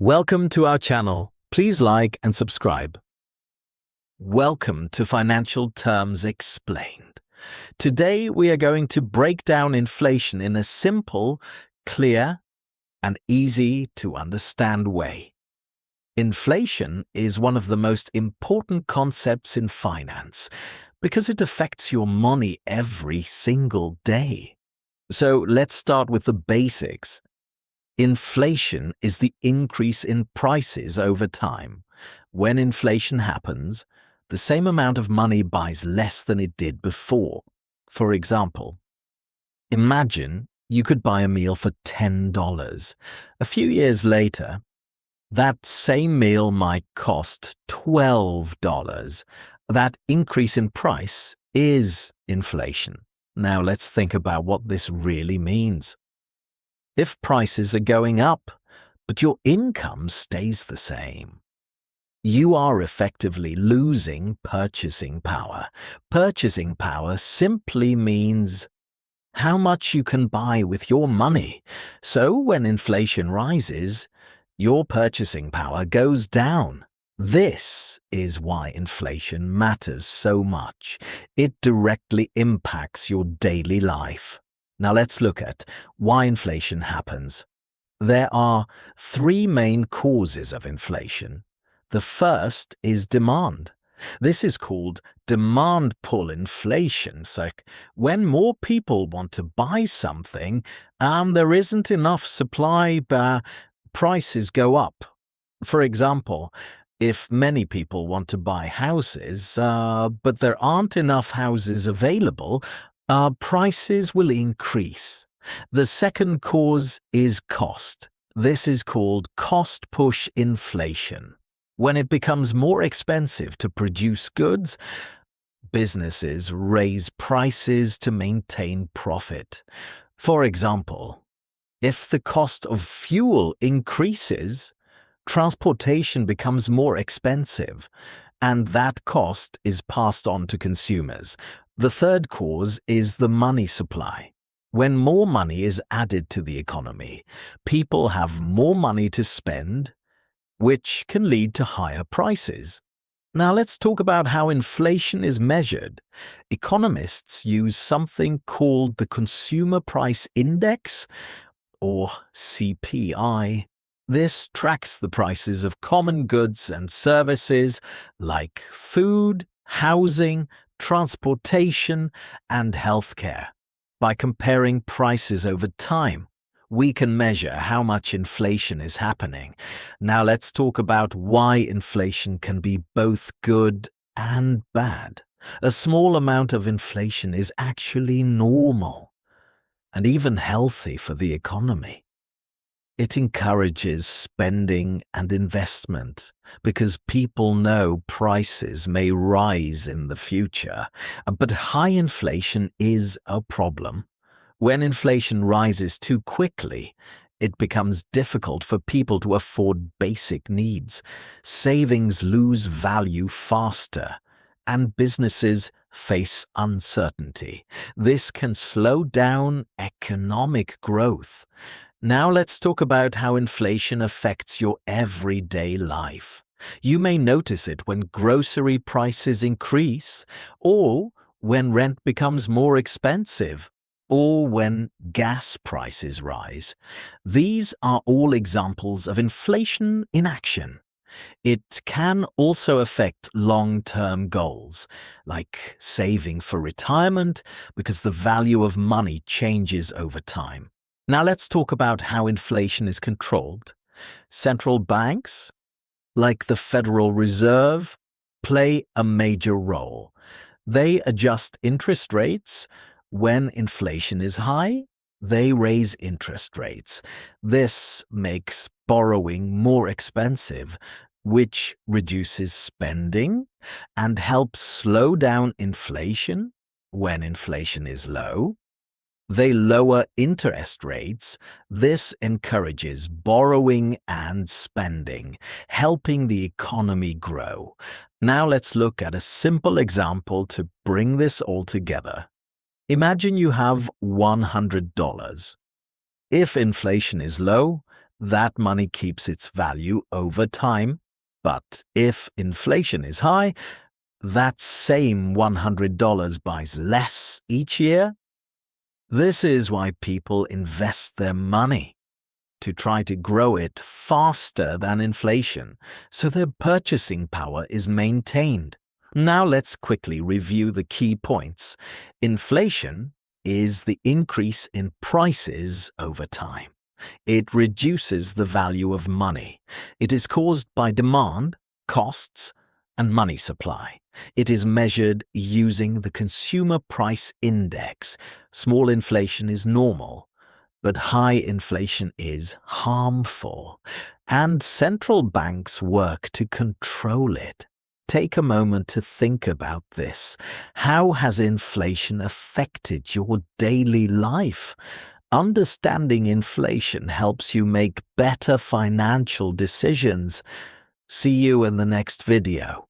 Welcome to our channel. Please like and subscribe. Welcome to Financial Terms Explained. Today we are going to break down inflation in a simple, clear, and easy to understand way. Inflation is one of the most important concepts in finance because it affects your money every single day. So let's start with the basics. Inflation is the increase in prices over time. When inflation happens, the same amount of money buys less than it did before. For example, imagine you could buy a meal for $10. A few years later, that same meal might cost $12. That increase in price is inflation. Now let's think about what this really means. If prices are going up, but your income stays the same, you are effectively losing purchasing power. Purchasing power simply means how much you can buy with your money. So when inflation rises, your purchasing power goes down. This is why inflation matters so much. It directly impacts your daily life. Now let's look at why inflation happens. There are three main causes of inflation. The first is demand. This is called demand pull inflation. So when more people want to buy something, there isn't enough supply, prices go up. For example, if many people want to buy houses, but there aren't enough houses available, prices will increase. The second cause is cost. This is called cost push inflation. When it becomes more expensive to produce goods, businesses raise prices to maintain profit. For example, if the cost of fuel increases, transportation becomes more expensive, and that cost is passed on to consumers. The third cause is the money supply. When more money is added to the economy, people have more money to spend, which can lead to higher prices. Now let's talk about how inflation is measured. Economists use something called the Consumer Price Index, or CPI. This tracks the prices of common goods and services like food, housing, transportation, and healthcare. By comparing prices over time, we can measure how much inflation is happening. Now let's talk about why inflation can be both good and bad. A small amount of inflation is actually normal and even healthy for the economy. It encourages spending and investment because people know prices may rise in the future. But high inflation is a problem. When inflation rises too quickly, it becomes difficult for people to afford basic needs. Savings lose value faster, and businesses face uncertainty. This can slow down economic growth. Now let's talk about how inflation affects your everyday life. You may notice it when grocery prices increase, or when rent becomes more expensive, or when gas prices rise. These are all examples of inflation in action. It can also affect long-term goals, like saving for retirement, because the value of money changes over time. Now let's talk about how inflation is controlled. Central banks, like the Federal Reserve, play a major role. They adjust interest rates. When inflation is high, they raise interest rates. This makes borrowing more expensive, which reduces spending and helps slow down inflation. When inflation is low, they lower interest rates. This encourages borrowing and spending, helping the economy grow. Now let's look at a simple example to bring this all together. Imagine you have $100. If inflation is low, That money keeps its value over time. But if inflation is high, that same $100 buys less each year. This is why people invest their money, to try to grow it faster than inflation, so their purchasing power is maintained. Now let's quickly review the key points. Inflation is the increase in prices over time. It reduces the value of money. It is caused by demand, costs, and money supply. It is measured using the Consumer Price Index. Small inflation is normal, but high inflation is harmful, and central banks work to control it. Take a moment to think about this. How has inflation affected your daily life? Understanding inflation helps you make better financial decisions. See you in the next video.